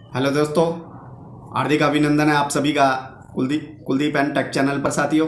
Hello दोस्तों, हार्दिक अभिनंदन है आप सभी का कुलदीप एंड टेक चैनल पर। साथियों,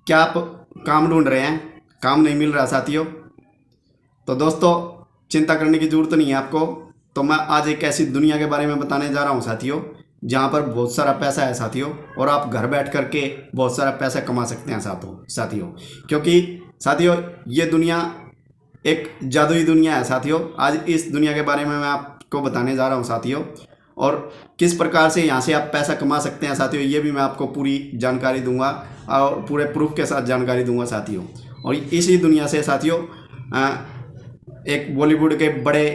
क्या आप काम ढूंढ रहे हैं? काम नहीं मिल रहा साथियों? तो दोस्तों, चिंता करने की ज़रूरत नहीं है आपको। तो मैं आज एक ऐसी दुनिया के बारे में बताने जा रहा हूं साथियों, जहां पर बहुत सारा पैसा है साथियों, और आप घर बैठ करके बहुत सारा पैसा कमा सकते हैं साथियों। क्योंकि साथियों, ये दुनिया एक जादुई दुनिया है साथियों। आज इस दुनिया के बारे में मैं आपको बताने जा रहा हूँ साथियों, और किस प्रकार से यहाँ से आप पैसा कमा सकते हैं साथियों, ये भी मैं आपको पूरी जानकारी दूंगा और पूरे प्रूफ के साथ जानकारी दूंगा साथियों। और इसी दुनिया से साथियों एक बॉलीवुड के बड़े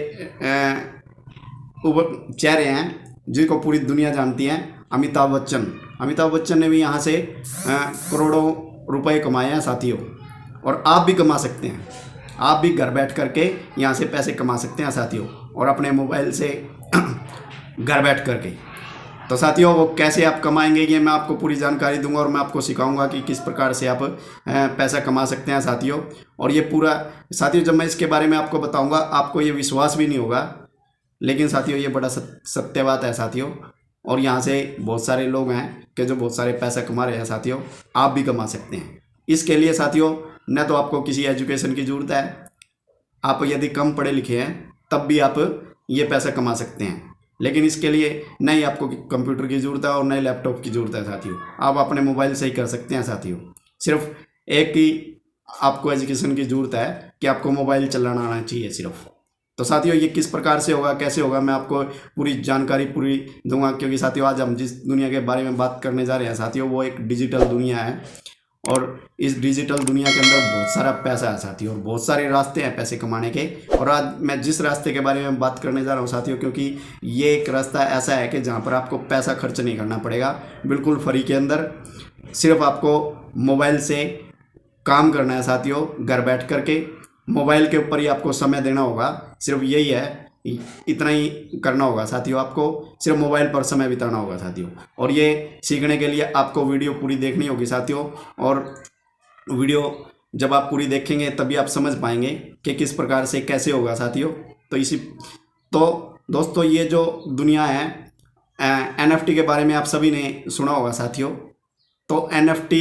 चेहरे हैं जिनको पूरी दुनिया जानती है, अमिताभ बच्चन ने भी यहाँ से करोड़ों रुपए कमाए हैं साथियों। और आप भी कमा सकते हैं, आप भी घर बैठ करके यहाँ से पैसे कमा सकते हैं साथियों, और अपने मोबाइल से घर बैठ करके। तो साथियों, वो कैसे आप कमाएंगे ये मैं आपको पूरी जानकारी दूंगा, और मैं आपको सिखाऊंगा कि किस प्रकार से आप पैसा कमा सकते हैं साथियों। और ये पूरा साथियों, जब मैं इसके बारे में आपको बताऊंगा आपको ये विश्वास भी नहीं होगा, लेकिन साथियों ये बड़ा सत्य बात है साथियों। और यहाँ से बहुत सारे लोग हैं कि जो बहुत सारे पैसा कमा रहे हैं साथियों, आप भी कमा सकते हैं। इसके लिए साथियों न तो आपको किसी एजुकेशन की ज़रूरत है, आप यदि कम पढ़े लिखे हैं तब भी आप ये पैसा कमा सकते हैं। लेकिन इसके लिए न ही आपको कंप्यूटर की ज़रूरत है और न ही लैपटॉप की ज़रूरत है साथियों, आप अपने मोबाइल से ही कर सकते हैं साथियों। सिर्फ एक ही आपको एजुकेशन की ज़रूरत है कि आपको मोबाइल चलाना आना चाहिए सिर्फ। तो साथियों, ये किस प्रकार से होगा, कैसे होगा, मैं आपको पूरी जानकारी पूरी दूंगा। क्योंकि साथियों, आज हम जिस दुनिया के बारे में बात करने जा रहे हैं साथियों, वो एक डिजिटल दुनिया है, और इस डिजिटल दुनिया के अंदर बहुत सारा पैसा है साथियों, और बहुत सारे रास्ते हैं पैसे कमाने के। और आज मैं जिस रास्ते के बारे में बात करने जा रहा हूँ साथियों, क्योंकि ये एक रास्ता ऐसा है कि जहाँ पर आपको पैसा खर्च नहीं करना पड़ेगा, बिल्कुल फ्री के अंदर। सिर्फ आपको मोबाइल से काम करना है साथियों, घर बैठ करके मोबाइल के ऊपर ही आपको समय देना होगा। सिर्फ यही है, इतना ही करना होगा साथियों, आपको सिर्फ मोबाइल पर समय बिताना होगा साथियों। और ये सीखने के लिए आपको वीडियो पूरी देखनी होगी साथियों, और वीडियो जब आप पूरी देखेंगे तभी आप समझ पाएंगे कि किस प्रकार से कैसे होगा साथियों। तो दोस्तों, ये जो दुनिया है NFT के बारे में आप सभी ने सुना होगा साथियों। तो NFT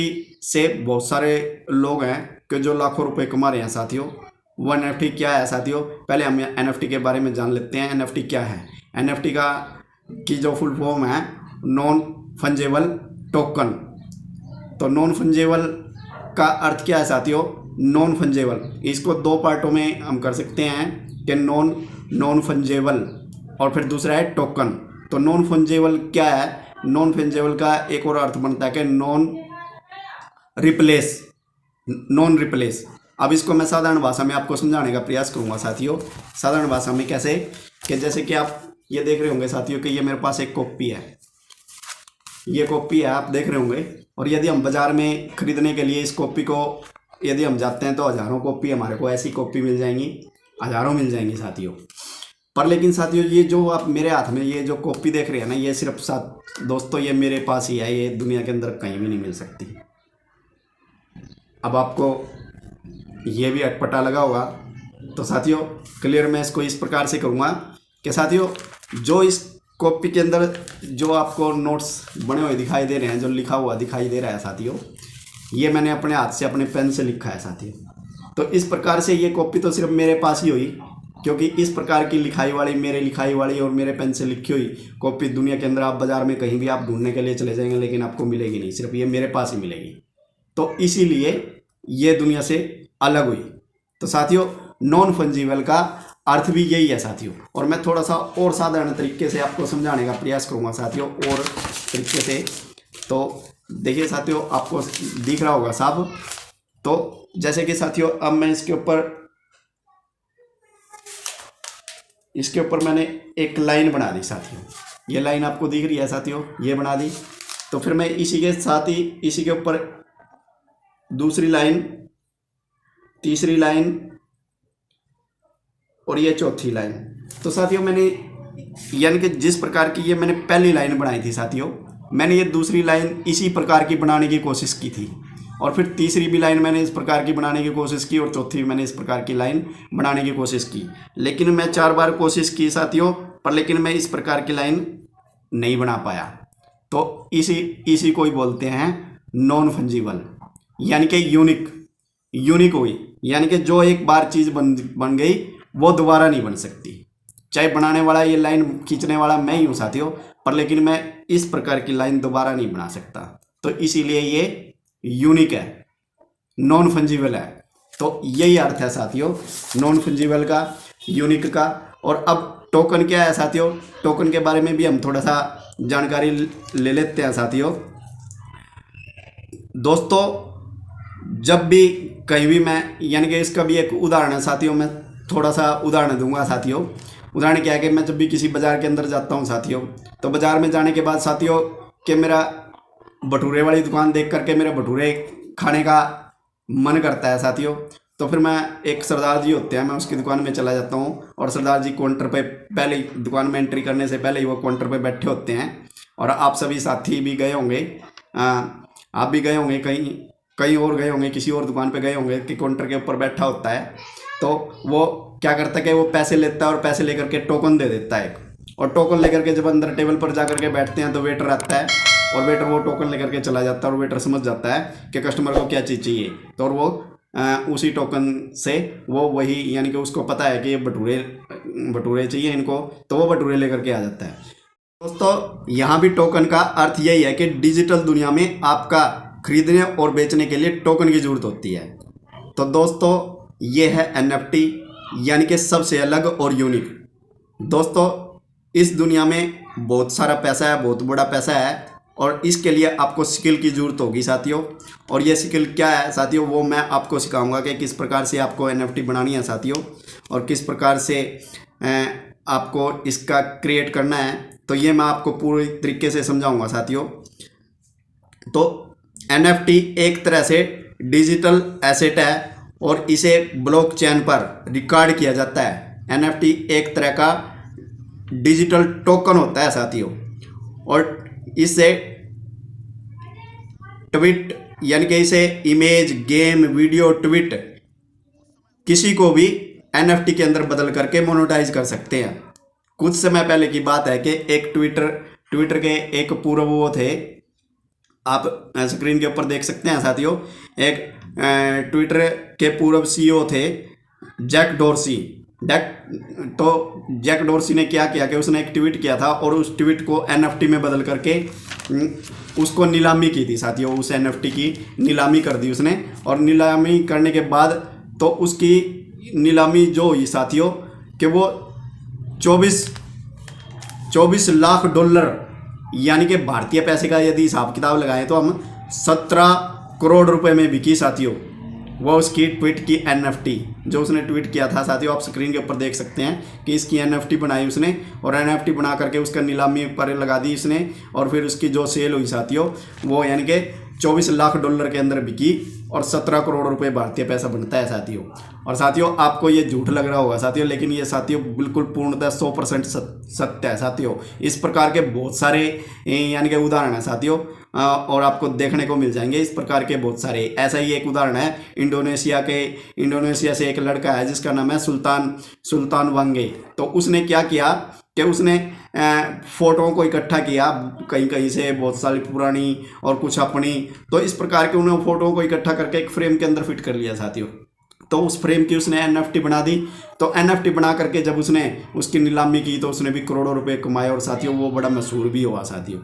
से बहुत सारे लोग हैं कि जो लाखों रुपए कमा रहे हैं साथियों। वो NFT क्या है साथियों, पहले हम NFT के बारे में जान लेते हैं। NFT क्या है? NFT की जो फुल फॉर्म है नॉन फंजेबल टोकन। तो नॉन फंजेबल का अर्थ क्या है साथियों? नॉन फंजेबल, इसको दो पार्टों में हम कर सकते हैं कि नॉन फंजेबल, और फिर दूसरा है टोकन। तो नॉन फंजेबल क्या है? नॉन फंजेबल का एक और अर्थ बनता है कि नॉन रिप्लेस। अब इसको मैं साधारण भाषा में आपको समझाने का प्रयास करूंगा साथियों। साधारण भाषा में कैसे, कि जैसे कि आप ये देख रहे होंगे साथियों कि ये मेरे पास एक कॉपी है, ये कॉपी है, आप देख रहे होंगे। और यदि हम बाज़ार में खरीदने के लिए इस कॉपी को यदि हम जाते हैं तो हज़ारों कॉपी हमारे को ऐसी कॉपी मिल जाएंगी, हज़ारों मिल जाएंगी साथियों। पर लेकिन साथियों, ये जो आप मेरे हाथ में ये जो कॉपी देख रहे हैं ना, ये सिर्फ दोस्तों ये मेरे पास ही है, ये दुनिया के अंदर कहीं भी नहीं मिल सकती। अब आपको ये भी अटपटा लगा होगा। तो साथियों, क्लियर मैं इसको इस प्रकार से करूँगा कि साथियों, जो इस कॉपी के अंदर जो आपको नोट्स बने हुए दिखाई दे रहे हैं, जो लिखा हुआ दिखाई दे रहा है साथियों, ये मैंने अपने हाथ से अपने पेन से लिखा है साथियों। तो इस प्रकार से ये कॉपी तो सिर्फ मेरे पास ही हुई, क्योंकि इस प्रकार की लिखाई वाली, मेरे लिखाई वाली और मेरे पेन से लिखी हुई कॉपी दुनिया के अंदर आप बाज़ार में कहीं भी आप ढूंढने के लिए चले जाएंगे, लेकिन आपको मिलेगी नहीं, सिर्फ ये मेरे पास ही मिलेगी। तो इसीलिए ये दुनिया से अलग हुई। तो साथियों, नॉन फंजीबल का अर्थ भी यही है साथियों। और मैं थोड़ा सा और साधारण तरीके से आपको समझाने का प्रयास करूंगा साथियों, और तरीके से। तो देखिए साथियों, आपको दिख रहा होगा साहब। तो जैसे कि साथियों, अब मैं इसके ऊपर मैंने एक लाइन बना दी साथियों। ये लाइन आपको दिख रही है साथियों, ये बना दी। तो फिर मैं इसी के साथ ही इसी के ऊपर दूसरी लाइन, तीसरी लाइन और ये चौथी लाइन। तो साथियों, मैंने यानी कि जिस प्रकार की ये मैंने पहली लाइन बनाई थी साथियों, मैंने ये दूसरी लाइन इसी प्रकार की बनाने की कोशिश की थी, और फिर तीसरी भी लाइन मैंने इस प्रकार की बनाने की कोशिश की, और चौथी मैंने इस प्रकार की लाइन बनाने की कोशिश की। लेकिन मैं 4 बार कोशिश की साथियों, पर लेकिन मैं इस प्रकार की लाइन नहीं बना पाया। तो इसी को ही बोलते हैं नॉन फंजीबल, यानी कि यूनिक हुई, यानी कि जो एक बार चीज़ बन गई वो दोबारा नहीं बन सकती। चाहे बनाने वाला, ये लाइन खींचने वाला मैं ही हूँ साथियों, पर लेकिन मैं इस प्रकार की लाइन दोबारा नहीं बना सकता, तो इसीलिए ये यूनिक है, नॉन फंजीबल है। तो यही अर्थ है साथियों नॉन फंजीबल का, यूनिक का। और अब टोकन क्या है साथियों, टोकन के बारे में भी हम थोड़ा सा जानकारी ले लेते हैं साथियों। दोस्तों जब भी कहीं भी मैं, यानी कि इसका भी एक उदाहरण है साथियों, मैं थोड़ा सा उदाहरण दूंगा साथियों। उदाहरण क्या है कि मैं जब भी किसी बाज़ार के अंदर जाता हूँ साथियों, तो बाज़ार में जाने के बाद साथियों कि मेरा भटूरे वाली दुकान देख करके मेरे भटूरे खाने का मन करता है साथियों, तो फिर मैं, एक सरदार जी होते हैं, मैं उसकी दुकान में चला जाता हूँ और सरदार जी काउंटर पे पहले ही, दुकान में एंट्री करने से पहले ही वो काउंटर पे बैठे होते हैं। और आप सभी साथी भी गए होंगे, आप भी गए होंगे, कहीं और गए होंगे, किसी और दुकान पे गए होंगे कि काउंटर के ऊपर बैठा होता है, तो वो क्या करता है कि वो पैसे लेता है और पैसे लेकर के टोकन दे देता है। और टोकन लेकर के जब अंदर टेबल पर जा करके बैठते हैं तो वेटर आता है और वेटर वो टोकन लेकर के चला जाता है और वेटर समझ जाता है कि कस्टमर को क्या चीज़ चाहिए, तो और वो उसी टोकन से वो वही, यानी कि उसको पता है कि ये भटूरे चाहिए इनको, तो वो भटूरे लेकर के आ जाता है। दोस्तों यहाँ भी टोकन का अर्थ यही है कि डिजिटल दुनिया में आपका खरीदने और बेचने के लिए टोकन की जरूरत होती है। तो दोस्तों ये है NFT, यानी कि सबसे अलग और यूनिक। दोस्तों इस दुनिया में बहुत सारा पैसा है, बहुत बड़ा पैसा है, और इसके लिए आपको स्किल की ज़रूरत होगी साथियों। और ये स्किल क्या है साथियों, वो मैं आपको सिखाऊंगा कि किस प्रकार से आपको NFT बनानी है साथियों, और किस प्रकार से आपको इसका क्रिएट करना है, तो ये मैं आपको पूरी तरीके से समझाऊंगा साथियों। तो NFT एक तरह से डिजिटल एसेट है और इसे ब्लॉकचेन पर रिकॉर्ड किया जाता है। NFT एक तरह का डिजिटल टोकन होता है साथियों, और इससे ट्वीट, यानी कि इसे इमेज, गेम, वीडियो, ट्वीट किसी को भी NFT के अंदर बदल करके मोनेटाइज कर सकते हैं। कुछ समय पहले की बात है कि एक ट्विटर के एक पूर्व वो थे, आप स्क्रीन के ऊपर देख सकते हैं साथियों, एक ट्विटर के पूर्व CEO थे जैक डोर्सी। तो जैक डोर्सी ने क्या किया कि उसने एक ट्वीट किया था और उस ट्वीट को NFT में बदल करके उसको नीलामी की थी साथियों। उस NFT की नीलामी कर दी उसने, और नीलामी करने के बाद तो उसकी नीलामी जो हुई साथियों कि वो 24 लाख डॉलर, यानी कि भारतीय पैसे का यदि हिसाब किताब लगाएं तो हम 17 करोड़ रुपए में बिकी साथियों। वो उसकी ट्वीट की NFT जो उसने ट्वीट किया था साथियों, आप स्क्रीन के ऊपर देख सकते हैं कि इसकी NFT बनाई उसने, और NFT बना करके उसका नीलामी पर लगा दी इसने, और फिर उसकी जो सेल हुई साथियों वो यानी कि 24 लाख डॉलर के अंदर बिकी, और 17 करोड़ रुपए भारतीय पैसा बनता है साथियों। और साथियों आपको ये झूठ लग रहा होगा साथियों, लेकिन ये साथियों बिल्कुल पूर्णतः 100% सत्य है साथियों। इस प्रकार के बहुत सारे यानी कि उदाहरण है साथियों, और आपको देखने को मिल जाएंगे इस प्रकार के बहुत सारे। ऐसा ही एक उदाहरण है इंडोनेशिया से एक लड़का है जिसका नाम है सुल्तान वांगे। तो उसने क्या किया कि उसने फ़ोटोओं को इकट्ठा किया कहीं कहीं से, बहुत सारी पुरानी और कुछ अपनी। तो इस प्रकार के उन्होंने फ़ोटोओं को इकट्ठा करके एक फ्रेम के अंदर फिट कर लिया साथियों। तो उस फ्रेम की उसने NFT बना दी। तो NFT बना करके जब उसने उसकी नीलामी की तो उसने भी करोड़ों रुपए कमाए, और साथियों वो बड़ा मशहूर भी हुआ साथियों।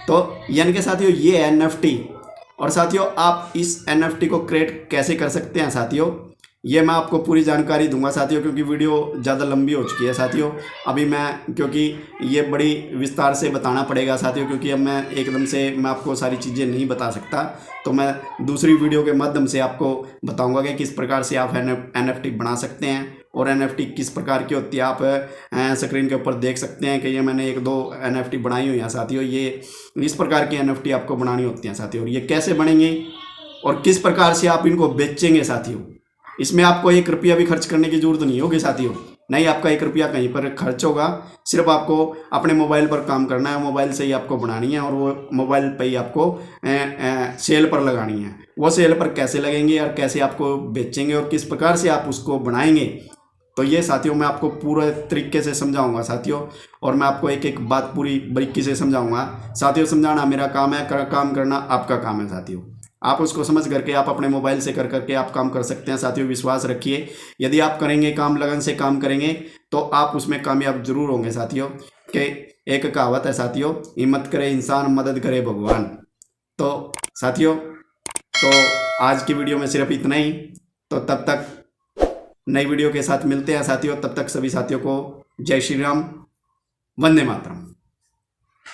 तो यानी कि साथियों ये है NFT। और साथियों आप इस NFT को क्रिएट कैसे कर सकते हैं साथियों, ये मैं आपको पूरी जानकारी दूंगा साथियों, क्योंकि वीडियो ज़्यादा लंबी हो चुकी है साथियों। अभी मैं, क्योंकि ये बड़ी विस्तार से बताना पड़ेगा साथियों, क्योंकि अब मैं एकदम से मैं आपको सारी चीज़ें नहीं बता सकता, तो मैं दूसरी वीडियो के माध्यम से आपको बताऊंगा कि किस प्रकार से आप NFT बना सकते हैं, और NFT किस प्रकार की होती है। आप स्क्रीन के ऊपर देख सकते हैं कि ये मैंने 1-2 NFT बनाई हुई हैं साथियों। ये इस प्रकार की NFT आपको बनानी होती हैं साथियों, और ये कैसे बनेंगे और किस प्रकार से आप इनको बेचेंगे साथियों। इसमें आपको 1 रुपया भी खर्च करने की जरूरत नहीं होगी साथियों, नहीं आपका 1 रुपया कहीं पर खर्च होगा। सिर्फ आपको अपने मोबाइल पर काम करना है, मोबाइल से ही आपको बनानी है, और वो मोबाइल पे ही आपको सेल पर लगानी है। वो सेल पर कैसे लगेंगे और कैसे आपको बेचेंगे और किस प्रकार से आप उसको बनाएंगे, तो ये साथियों मैं आपको पूरे तरीके से समझाऊंगा साथियों, और मैं आपको एक एक बात पूरी बारीकी से समझाऊंगा साथियों। समझाना मेरा काम है, काम करना आपका काम है साथियों। आप उसको समझ करके आप अपने मोबाइल से कर करके आप काम कर सकते हैं साथियों। विश्वास रखिए, यदि आप करेंगे काम, लगन से काम करेंगे तो आप उसमें कामयाब जरूर होंगे साथियों। कि एक कहावत है साथियों, हिम्मत करे इंसान, मदद करे भगवान। तो साथियों, तो आज की वीडियो में सिर्फ इतना ही। तो तब तक नई वीडियो के साथ मिलते हैं साथियों। तब तक सभी साथियों को जय श्री राम, वंदे मातरम।